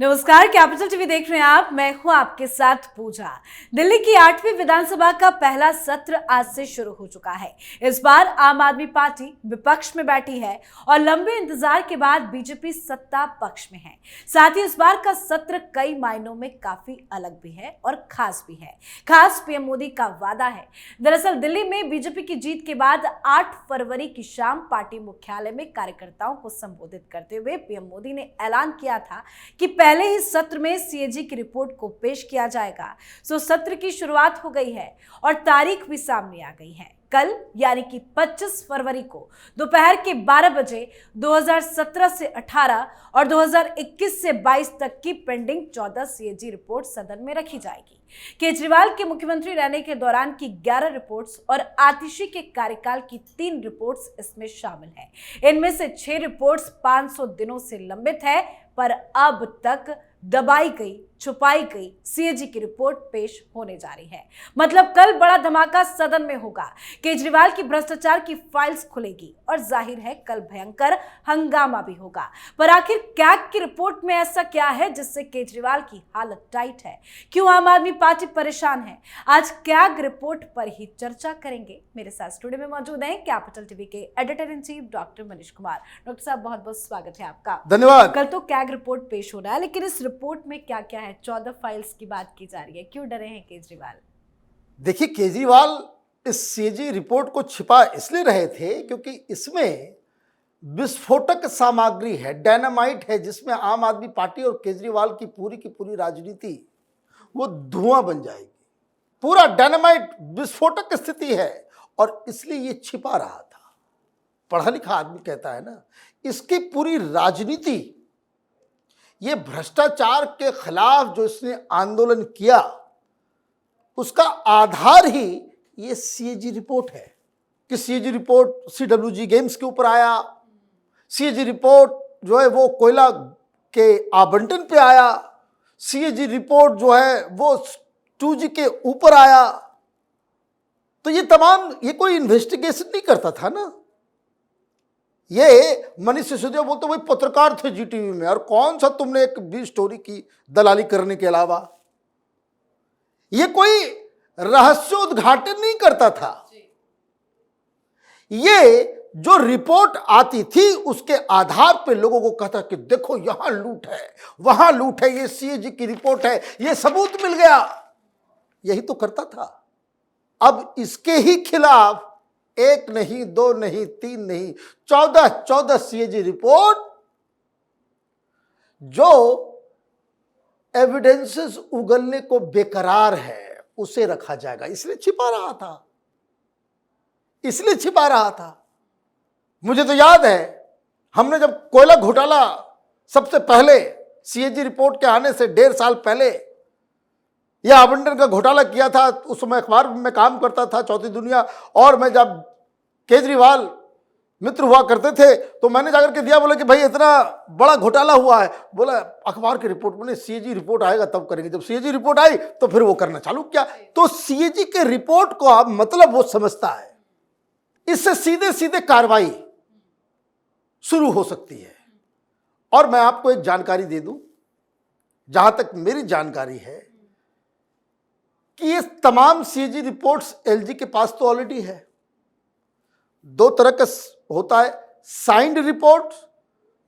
नमस्कार, capital TV देख रहे हैं आप। मैं हूं आपके साथ पूजा। दिल्ली की 8वीं विधानसभा का पहला सत्र आज से शुरू हो चुका है। इस बार आम आदमी पार्टी विपक्ष में बैठी है और लंबे इंतजार के बाद बीजेपी सत्ता पक्ष में है। साथ ही इस बार का सत्र कई मायनों में काफी अलग भी है और खास भी है। खास पीएम मोदी का वादा है। दरअसल दिल्ली में बीजेपी की जीत के बाद 8 फरवरी की शाम पार्टी मुख्यालय में कार्यकर्ताओं को संबोधित करते हुए पीएम मोदी ने ऐलान किया था कि पहले ही सत्र में सीएजी की रिपोर्ट को पेश किया जाएगा। सत्र की शुरुआत हो गई है और तारीख भी सामने आ गई है। कल यानी कि 25 फरवरी को दोपहर के 12 बजे 2017 से 18 और 2021 से 22 तक की पेंडिंग 14 सीएजी रिपोर्ट सदन में रखी जाएगी। केजरीवाल के मुख्यमंत्री रहने के दौरान की 11 रिपोर्ट्स और आतिशी के कार्यकाल की 3 रिपोर्ट्स इसमें शामिल है। इनमें से 6 रिपोर्ट्स 500 दिनों से लंबित है, पर अब तक दबाई गई, छुपाई गई सीएजी की रिपोर्ट पेश होने जा रही है। मतलब कल बड़ा धमाका सदन में होगा। केजरीवाल की भ्रष्टाचार की फाइल्स खुलेगी और जाहिर है कल भयंकर हंगामा भी होगा। पर आखिर कैग की रिपोर्ट में ऐसा क्या है जिससे केजरीवाल की हालत टाइट है? क्यों आम आदमी पार्टी परेशान है? आज कैग रिपोर्ट पर ही चर्चा करेंगे। मेरे साथ स्टूडियो में मौजूद हैं कैपिटल टीवी के editor in chief doctor Manish Kumar. Doctor साहब, बहुत बहुत स्वागत है आपका। धन्यवाद। कल तो कैग रिपोर्ट पेश हो रहा है, लेकिन इस रिपोर्ट में क्या क्या है? 14 फाइल्स की बात की जा रही है। क्यों डरे हैं केजरीवाल? देखिए, केजरीवाल इस सीएजी रिपोर्ट को छिपा इसलिए रहे थे क्योंकि इसमें विस्फोटक सामग्री है, डायनामाइट है, जिसमें आम आदमी पार्टी और केजरीवाल की पूरी राजनीति वो धुआं बन जाएगी। पूरा डायनामाइट विस्फोटक स्थिति है और इसलिए ये छिपा रहा था। पढ़ा लिखा आदमी कहता है ना, इसकी पूरी राजनीति, ये भ्रष्टाचार के खिलाफ जो इसने आंदोलन किया, उसका आधार ही ये सीएजी रिपोर्ट है। कि सीएजी रिपोर्ट सीडब्ल्यूजी गेम्स के ऊपर आया, सीएजी रिपोर्ट जो है वो कोयला के आवंटन पे आया, सीएजी रिपोर्ट जो है वो 2G के ऊपर आया। तो ये तमाम, ये कोई इन्वेस्टिगेशन नहीं करता था ना। ये मनीष सिसोदिया बोलते वही पत्रकार थे जीटीवी में, और कौन सा तुमने एक भी स्टोरी की दलाली करने के अलावा। ये कोई रहस्योद्घाटन नहीं करता था। ये जो रिपोर्ट आती थी उसके आधार पे लोगों को कहता कि देखो यहां लूट है, वहां लूट है, ये सीएजी की रिपोर्ट है, ये सबूत मिल गया। यही तो करता था। अब इसके ही खिलाफ 1 नहीं, 2 नहीं, 3 नहीं, 14 सीएजी रिपोर्ट जो एविडेंसेस उगलने को बेकरार है उसे रखा जाएगा। इसलिए छिपा रहा था। मुझे तो याद है, हमने जब कोयला घोटाला सबसे पहले सीएजी रिपोर्ट के आने से 1.5 साल पहले यह आवंटन का घोटाला किया था, उस समय अखबार में काम करता था, चौथी दुनिया, और मैं जब केजरीवाल मित्र हुआ करते थे तो मैंने जाकर के दिया, बोला कि भाई इतना बड़ा घोटाला हुआ है। बोला अखबार की रिपोर्ट में, सीएजी रिपोर्ट आएगा तब करेंगे। जब सीएजी रिपोर्ट आई तो फिर वो करना चालू किया। तो सीएजी के रिपोर्ट को आप मतलब वो समझता है, इससे सीधे कार्रवाई शुरू हो सकती है। और मैं आपको एक जानकारी दे दूं, जहां तक मेरी जानकारी है कि ये तमाम सीएजी रिपोर्ट्स एलजी के पास तो ऑलरेडी है। 2 तरह का होता है, साइंड रिपोर्ट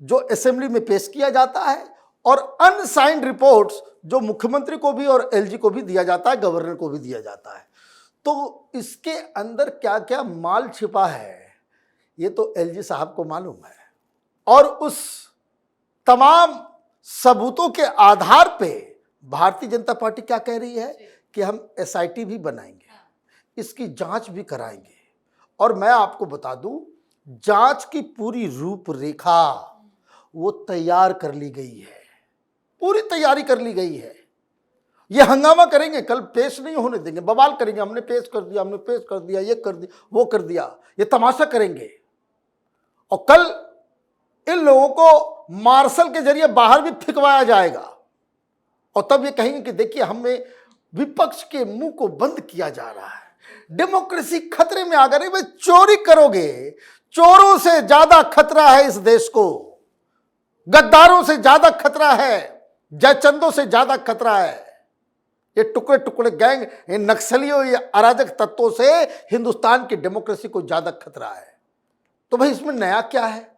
जो असेंबली में पेश किया जाता है, और अनसाइंड रिपोर्ट्स जो मुख्यमंत्री को भी और एलजी को भी दिया जाता है, गवर्नर को भी दिया जाता है। तो इसके अंदर क्या क्या माल छिपा है ये तो एलजी साहब को मालूम है। और उस तमाम सबूतों के आधार पे भारतीय जनता पार्टी क्या कह रही है कि हम एसआईटी भी बनाएंगे, इसकी जांच भी कराएंगे। और मैं आपको बता दूं, जांच की पूरी रूपरेखा वो तैयार कर ली गई है, पूरी तैयारी कर ली गई है। ये हंगामा करेंगे, कल पेश नहीं होने देंगे, बवाल करेंगे, हमने पेश कर दिया, ये कर दिया, वो कर दिया, ये तमाशा करेंगे। और कल इन लोगों को मार्शल के जरिए बाहर भी फिकवाया जाएगा, और तब ये कहेंगे कि देखिए हमें विपक्ष के मुंह को बंद किया जा रहा है, डेमोक्रेसी खतरे में आ गई। वे चोरी करोगे, चोरों से ज्यादा खतरा है इस देश को, गद्दारों से ज्यादा खतरा है जयचंदों से ज्यादा खतरा है। ये टुकड़े टुकड़े गैंग, ये नक्सलियों, ये अराजक तत्वों से हिंदुस्तान की डेमोक्रेसी को ज्यादा खतरा है। तो भाई इसमें नया क्या है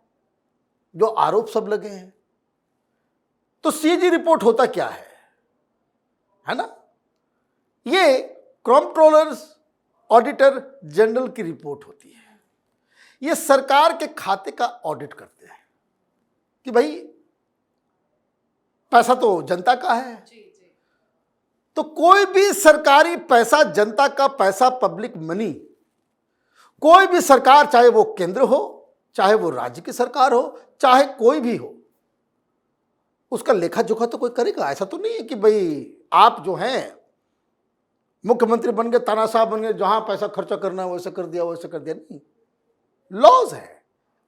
जो आरोप सब लगे हैं? तो सीएजी रिपोर्ट होता क्या है ना? ये कंट्रोलर्स ऑडिटर जनरल की रिपोर्ट होती है। ये सरकार के खाते का ऑडिट करते हैं कि भाई पैसा तो जनता का है। तो कोई भी सरकारी पैसा, जनता का पैसा, पब्लिक मनी, कोई भी सरकार, चाहे वो केंद्र हो, चाहे वो राज्य की सरकार हो, चाहे कोई भी हो, उसका लेखा जोखा तो कोई करेगा। ऐसा तो नहीं है कि भाई आप जो हैं मुख्यमंत्री बन गए, तानाशाह बन गए, जहां पैसा खर्चा करना है वैसे कर दिया, वैसे कर दिया। नहीं, लॉज है।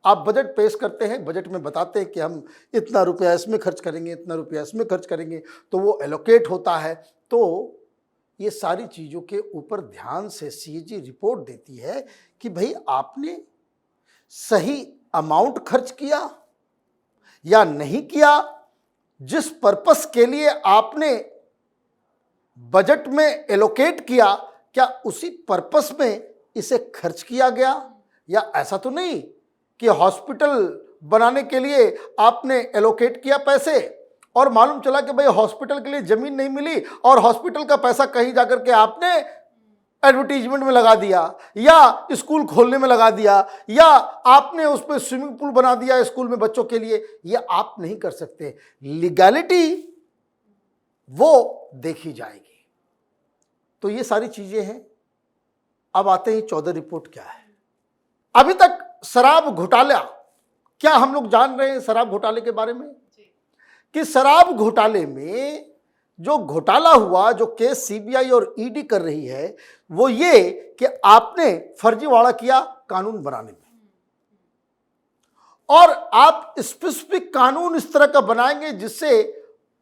आप बजट पेश करते हैं, बजट में बताते हैं कि हम इतना रुपया इसमें खर्च करेंगे, इतना रुपया इसमें खर्च करेंगे, तो वो एलोकेट होता है। तो ये सारी चीज़ों के ऊपर ध्यान से सीएजी रिपोर्ट देती है कि भाई आपने सही अमाउंट खर्च किया या नहीं किया, जिस पर्पस के लिए आपने बजट में एलोकेट किया, क्या उसी पर्पस में इसे खर्च किया गया? या ऐसा तो नहीं कि हॉस्पिटल बनाने के लिए आपने एलोकेट किया पैसे और मालूम चला कि भाई हॉस्पिटल के लिए जमीन नहीं मिली और हॉस्पिटल का पैसा कहीं जाकर के आपने एडवर्टीजमेंट में लगा दिया या स्कूल खोलने में लगा दिया या आपने उस पर स्विमिंग पूल बना दिया स्कूल में बच्चों के लिए। ये आप नहीं कर सकते। लीगैलिटी वो देखी जाएगी। तो ये सारी चीजें हैं। अब आते हैं 14 रिपोर्ट क्या है। अभी तक शराब घोटाला, क्या हम लोग जान रहे हैं शराब घोटाले के बारे में? कि शराब घोटाले में जो घोटाला हुआ, जो केस सीबीआई और ईडी कर रही है, वो ये कि आपने फर्जीवाड़ा किया कानून बनाने में, और आप स्पेसिफिक कानून इस तरह का बनाएंगे जिससे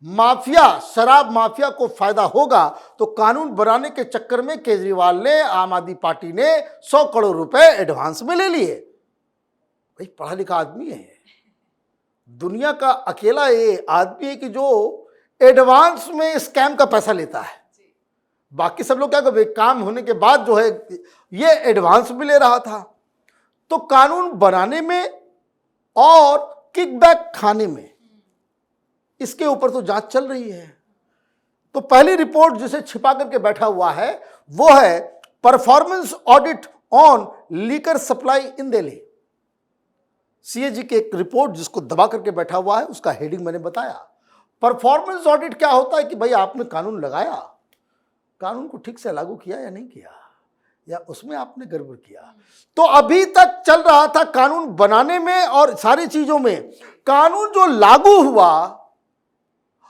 माफिया, शराब माफिया को फायदा होगा। तो कानून बनाने के चक्कर में केजरीवाल ने, आम आदमी पार्टी ने 100 करोड़ रुपए एडवांस में ले लिए। भाई पढ़ा लिखा आदमी है, दुनिया का अकेला ये आदमी है कि जो एडवांस में स्कैम का पैसा लेता है। बाकी सब लोग क्या कर, काम होने के बाद जो है ये एडवांस भी ले रहा था। तो कानून बनाने में और किकबैक खाने में, इसके ऊपर तो जांच चल रही है। तो पहली रिपोर्ट जिसे छिपा करके बैठा हुआ है वो है performance audit on liquor supply in Delhi. CAG की एक रिपोर्ट जिसको दबा करके बैठा हुआ है, उसका हेडिंग मैंने बताया। परफॉर्मेंस ऑडिट क्या होता है कि भाई आपने कानून लगाया, कानून को ठीक से लागू किया या नहीं किया, या उसमें आपने गड़बड़ किया। तो अभी तक चल रहा था कानून बनाने में और सारी चीजों में, कानून जो लागू हुआ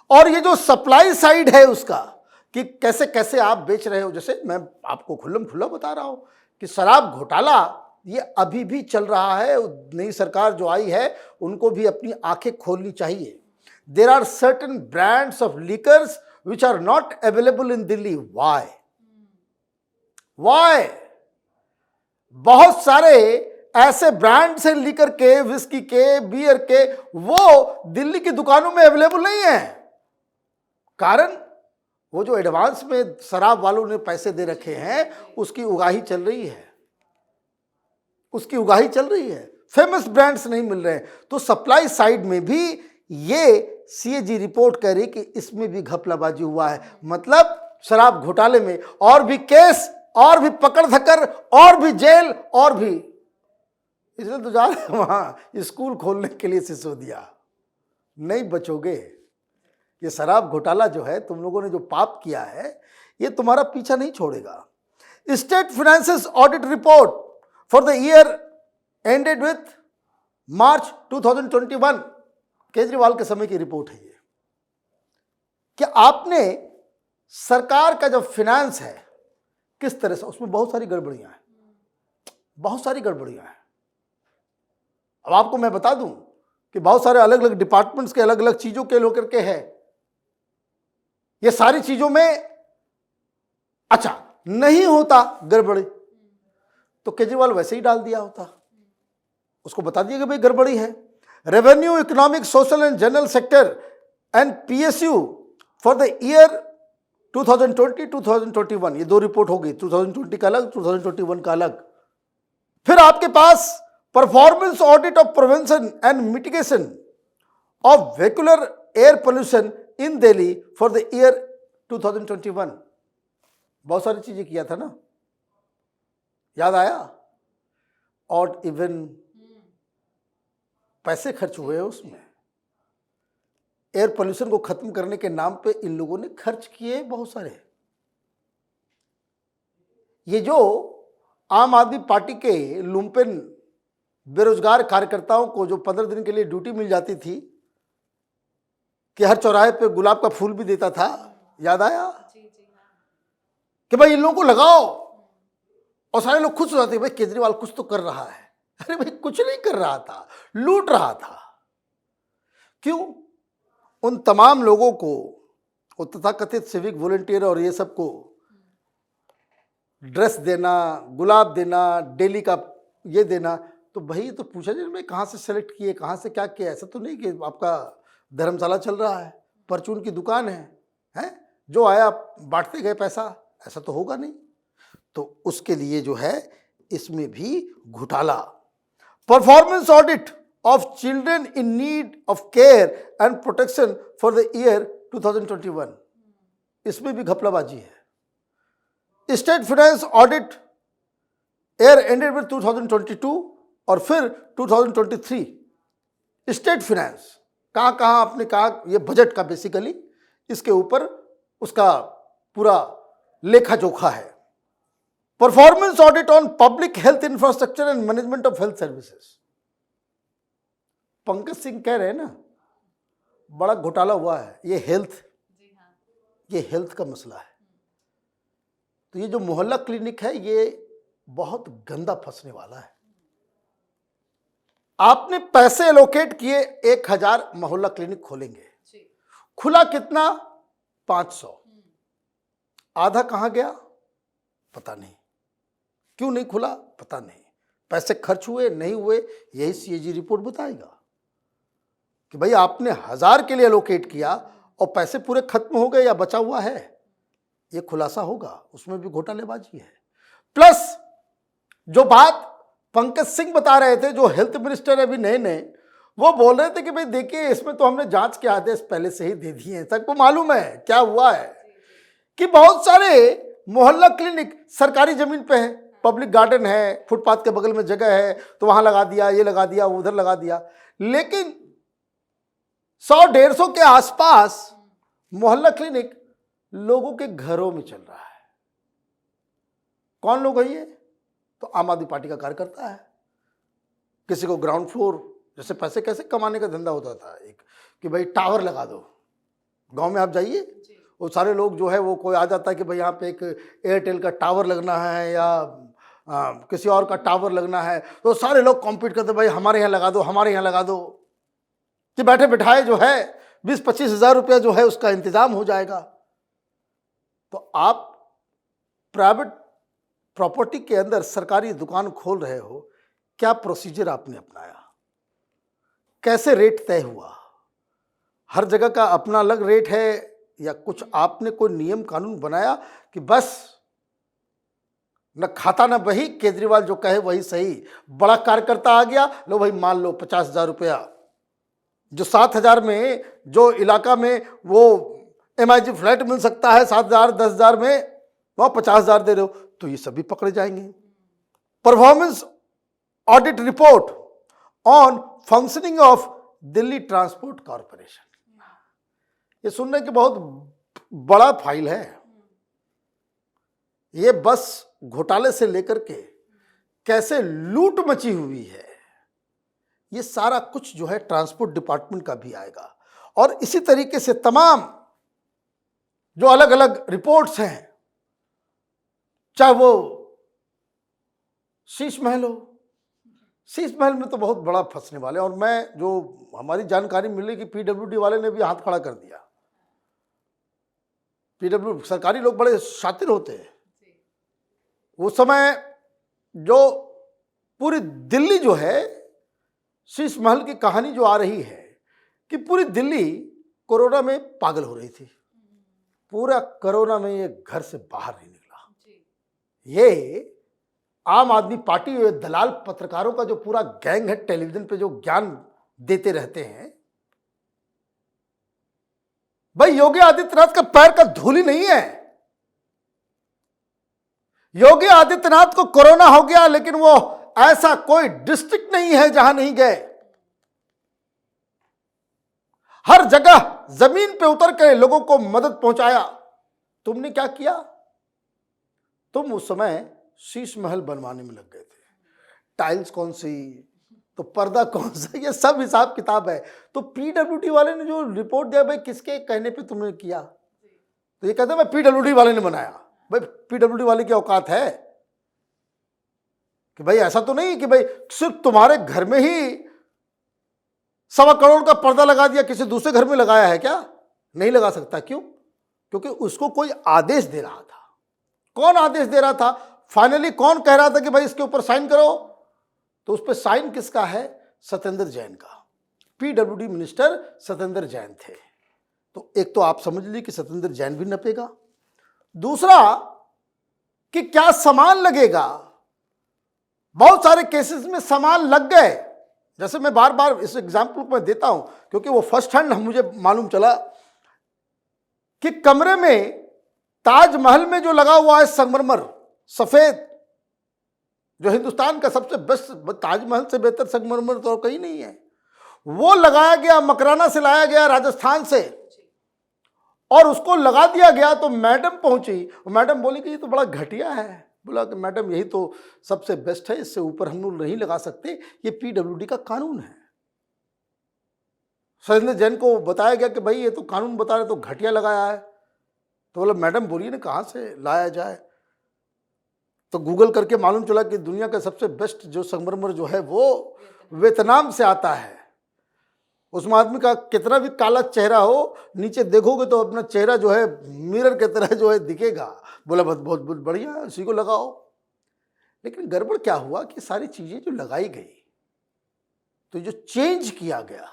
और ये जो सप्लाई साइड है उसका कि कैसे कैसे आप बेच रहे हो। जैसे मैं आपको खुल्लम खुल्ला बता रहा हूं कि शराब घोटाला ये अभी भी चल रहा है। नई सरकार जो आई है उनको भी अपनी आंखें खोलनी चाहिए। There are certain brands of liquors which are not available in Delhi. Why? बहुत सारे ऐसे ब्रांड्स हैं लिकर के, विस्की के, बियर के, वो दिल्ली की दुकानों में अवेलेबल नहीं है। कारण वो जो एडवांस में शराब वालों ने पैसे दे रखे हैं उसकी उगाही चल रही है, उसकी उगाही चल रही है। फेमस ब्रांड्स नहीं मिल रहे हैं। तो सप्लाई साइड में भी ये सीएजी रिपोर्ट कह रही कि इसमें भी घपलाबाजी हुआ है। मतलब शराब घोटाले में और भी केस, और भी पकड़ धक्कर, और भी जेल, और भी। इसलिए तो जा रहे वहां स्कूल खोलने के लिए सिसोदिया। नहीं बचोगे। ये शराब घोटाला जो है, तुम लोगों ने जो पाप किया है, ये तुम्हारा पीछा नहीं छोड़ेगा। State finances audit report for the year ended with March 2021, Kejriwal के समय की रिपोर्ट है ये, कि आपने सरकार का जो फाइनेंस है किस तरह से, उसमें बहुत सारी गड़बड़ियां हैं, बहुत सारी गड़बड़ियां हैं। अब आपको मैं बता दूं कि बहुत सारे अलग अलग डिपार्टमेंट्स के अलग अलग चीजों के लेकर के है। ये सारी चीजों में अच्छा नहीं होता गड़बड़ी तो केजरीवाल वैसे ही डाल दिया होता, उसको बता दिया कि भाई गड़बड़ी है। Revenue, economic, social and general sector and PSU for the year 2020-2021, ये दो रिपोर्ट हो गई, 2020 का अलग, 2021 का अलग। फिर आपके पास performance audit of prevention and mitigation of vehicular air pollution in Delhi for the year 2021। बहुत सारी चीजें किया था ना, याद आया? और इवन पैसे खर्च हुए हैं उसमें। एयर पोल्यूशन को खत्म करने के नाम पे इन लोगों ने खर्च किए बहुत सारे। ये जो आम आदमी पार्टी के लुम्पेन बेरोजगार कार्यकर्ताओं को जो 15 दिन के लिए ड्यूटी मिल जाती थी कि हर चौराहे पे गुलाब का फूल भी देता था, याद आया? कि भाई इन लोगों को लगाओ, और सारे लोग खुश हो जाते, भाई केजरीवाल कुछ तो कर रहा है। अरे भाई कुछ नहीं कर रहा था, लूट रहा था। क्यों? उन तमाम लोगों को, वो तथाकथित सिविक वॉलंटियर और ये सबको ड्रेस देना, गुलाब देना, डेली का ये देना, तो भाई तो पूछा जाए भाई कहाँ से सेलेक्ट किए, कहाँ से क्या किया? ऐसा तो नहीं कि आपका धर्मशाला चल रहा है, परचून की दुकान है? जो आया बांटते गए पैसा, ऐसा तो होगा नहीं। तो उसके लिए जो है इसमें भी घोटाला। Performance audit of children in need of care and protection for the year 2021, इसमें भी घपलाबाजी है। State finance audit year ended with 2022 और फिर 2023। स्टेट फाइनेंस कहाँ आपने कहा, ये बजट का बेसिकली इसके ऊपर उसका पूरा लेखा जोखा है। Performance audit on public health infrastructure and management of health services. Pankaj Singh कह रहे हैं ना, बड़ा घोटाला हुआ है, ये हेल्थ का मसला है। तो ये जो मोहल्ला क्लिनिक है ये बहुत गंदा फंसने वाला है। आपने पैसे एलोकेट किए, 1000 मोहल्ला क्लिनिक खोलेंगे, खुला कितना? 500। आधा कहां गया पता नहीं, क्यों नहीं खुला पता नहीं, पैसे खर्च हुए नहीं हुए, यही CAG रिपोर्ट बताएगा कि भाई आपने 1000 के लिए एलोकेट किया और पैसे पूरे खत्म हो गए या बचा हुआ है, ये खुलासा होगा, उसमें भी घोटालेबाजी है। प्लस जो बात पंकज सिंह बता रहे थे, जो हेल्थ मिनिस्टर अभी नए, वो बोल रहे थे कि भाई देखिए इसमें तो हमने जांच के आदेश पहले से ही दे दिए हैं। सबको मालूम है क्या हुआ है कि बहुत सारे मोहल्ला क्लिनिक सरकारी जमीन पे है, पब्लिक गार्डन है, फुटपाथ के बगल में जगह है, तो वहां लगा दिया, ये लगा दिया, उधर लगा दिया। लेकिन 100-150 के आसपास मोहल्ला क्लिनिक लोगों के घरों में चल रहा है। कौन लोग है ये? तो आम आदमी पार्टी का कार्यकर्ता है। किसी को ग्राउंड फ्लोर, जैसे पैसे कैसे कमाने का धंधा होता था एक, कि भाई टावर लगा दो। गांव में आप जाइए, वो सारे लोग जो है वो कोई आ जाता है कि भाई यहाँ पे एक एयरटेल का टावर लगना है या किसी और का टावर लगना है, तो सारे लोग कॉम्पीट करते, भाई हमारे यहाँ लगा दो, हमारे यहाँ लगा दो, कि बैठे बिठाए जो है 20-25 हज़ार रुपया जो है उसका इंतजाम हो जाएगा। तो आप प्राइवेट प्रॉपर्टी के अंदर सरकारी दुकान खोल रहे हो, क्या प्रोसीजर आपने अपनाया? कैसे रेट तय हुआ? हर जगह का अपना अलग रेट है या कुछ आपने कोई नियम कानून बनाया कि बस न खाता न बही, केजरीवाल जो कहे वही सही? बड़ा कार्यकर्ता आ गया, लो भाई मान लो 50,000 रुपया, जो 7,000 में जो इलाका में वो MIG फ्लैट मिल सकता है 7,000 10,000 में, वहाँ 50,000 दे रहे हो, तो ये सभी पकड़े जाएंगे। Performance audit report on functioning of Delhi transport corporation, ये सुनने की बहुत बड़ा फाइल है। ये बस घोटाले से लेकर के कैसे लूट मची हुई है, ये सारा कुछ जो है ट्रांसपोर्ट डिपार्टमेंट का भी आएगा। और इसी तरीके से तमाम जो अलग अलग रिपोर्ट्स हैं, चाहे वो शीश महल हो, शीश महल में तो बहुत बड़ा फंसने वाले। और मैं जो हमारी जानकारी मिली कि PWD वाले ने भी हाथ खड़ा कर दिया। PWD सरकारी लोग बड़े शातिर होते हैं। उस समय जो पूरी दिल्ली जो है, शीश महल की कहानी जो आ रही है कि पूरी दिल्ली कोरोना में पागल हो रही थी। पूरा कोरोना में ये घर से बाहर नहीं निकला। ये आम आदमी पार्टी और दलाल पत्रकारों का जो पूरा गैंग है, टेलीविजन पे जो ज्ञान देते रहते हैं, भाई योगी आदित्यनाथ का पैर का धूल ही नहीं है। योगी आदित्यनाथ को कोरोना हो गया, लेकिन वो ऐसा कोई डिस्ट्रिक्ट नहीं है जहां नहीं गए। हर जगह जमीन पे उतर के लोगों को मदद पहुंचाया। तुमने क्या किया? तुम उस समय शीश महल बनवाने में लग गए थे। टाइल्स कौन सी, तो पर्दा कौन सा, ये सब हिसाब किताब है। तो पीडब्ल्यूडी वाले ने जो रिपोर्ट दिया, भाई किसके कहने पे तुमने किया? तो ये कहते हैं मैं पीडब्ल्यूडी वाले ने बनाया। भाई पीडब्ल्यूडी वाले की औकात है कि भाई ऐसा तो नहीं कि भाई सिर्फ तुम्हारे घर में ही 1.25 करोड़ का पर्दा लगा दिया, किसी दूसरे घर में लगाया है क्या? नहीं लगा सकता। क्यों? क्योंकि उसको कोई आदेश दे रहा था। कौन आदेश दे रहा था? फाइनली कौन कह रहा था कि भाई इसके ऊपर साइन करो? तो उस पर साइन किसका है? सत्येंद्र जैन का। पीडब्ल्यूडी मिनिस्टर सत्येंद्र जैन थे। तो एक तो आप समझ लीजिए कि सत्येंद्र जैन भी नपेगा। दूसरा कि क्या सामान लगेगा? बहुत सारे केसेस में सामान लग गए। जैसे मैं बार बार इस एग्जाम्पल को मैं देता हूं क्योंकि वो फर्स्ट हैंड मुझे मालूम चला कि कमरे में ताजमहल में जो लगा हुआ है संगमरमर सफेद, जो हिंदुस्तान का सबसे बेस्ट, ताजमहल से बेहतर संगमरमर तो कहीं नहीं है, वो लगाया गया, मकराना से लाया गया राजस्थान से, और उसको लगा दिया गया। तो मैडम पहुंची, मैडम बोली कि ये तो बड़ा घटिया है। बोला कि मैडम यही तो सबसे बेस्ट है, इससे ऊपर हम लोग नहीं लगा सकते, ये पीडब्ल्यूडी का कानून है। सत्येंद्र जैन को बताया गया कि भाई ये तो कानून बता रहे, तो घटिया लगाया है। तो बोला मैडम बोलिए ना कहाँ से लाया जाए। तो गूगल करके मालूम चला कि दुनिया का सबसे बेस्ट जो संगमरमर जो है वो वियतनाम से आता है। उसमें आदमी का कितना भी काला चेहरा हो, नीचे देखोगे तो अपना चेहरा जो है मिरर की तरह जो है दिखेगा। बोला बहुत बहुत बहुत बढ़िया, इसी को लगाओ। लेकिन गड़बड़ क्या हुआ कि सारी चीजें जो लगाई गई, तो जो चेंज किया गया,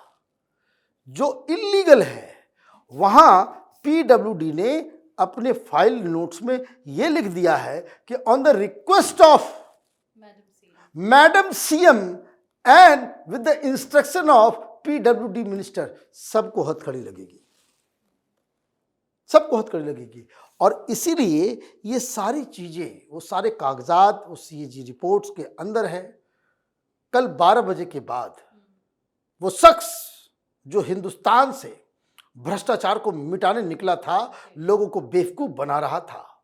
जो इलीगल है, वहां पीडब्ल्यूडी ने अपने फाइल नोट्स में यह लिख दिया है कि on the request of madam CM and with the instruction of PWD minister, सबको हथकड़ी लगेगी, सबको हथकड़ी लगेगी। और इसीलिए ये सारी चीजें, वो सारे कागजात वो सीएजी रिपोर्ट्स के अंदर है। कल 12 बजे के बाद वो शख्स जो हिंदुस्तान से भ्रष्टाचार को मिटाने निकला था, लोगों को बेवकूफ बना रहा था,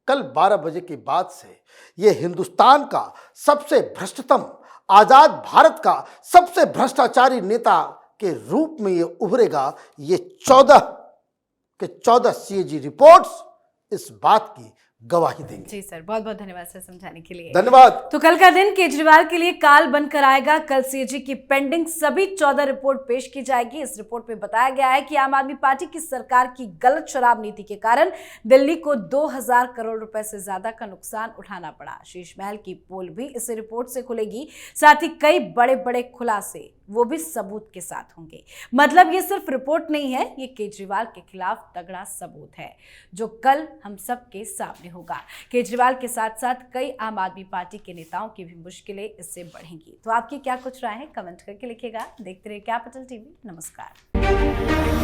कल 12 बजे के बाद से ये हिंदुस्तान का सबसे भ्रष्टतम, आजाद भारत का सबसे भ्रष्टाचारी नेता के रूप में ये उभरेगा। ये 14 सीएजी रिपोर्ट्स इस बात की गवाही देंगे। जी सर, बहुत बहुत धन्यवाद सर समझाने के लिए। धन्यवाद। तो कल का दिन केजरीवाल के लिए काल बनकर आएगा। कल सीएजी की पेंडिंग सभी 14 रिपोर्ट पेश की जाएगी। इस रिपोर्ट में बताया गया है कि आम आदमी पार्टी की सरकार की गलत शराब नीति के कारण दिल्ली को 2000 करोड़ रुपए से ज्यादा का नुकसान उठाना पड़ा। शीश महल की पोल भी इस रिपोर्ट से खुलेगी। साथ ही कई बड़े बड़े खुलासे, वो भी सबूत के साथ होंगे। मतलब ये सिर्फ रिपोर्ट नहीं है, ये केजरीवाल के खिलाफ तगड़ा सबूत है जो कल हम सबके सामने होगा। केजरीवाल के साथ साथ कई आम आदमी पार्टी के नेताओं की भी मुश्किलें इससे बढ़ेंगी। तो आपकी क्या कुछ राय है, कमेंट करके लिखिएगा। देखते रहिए कैपिटल टीवी। नमस्कार।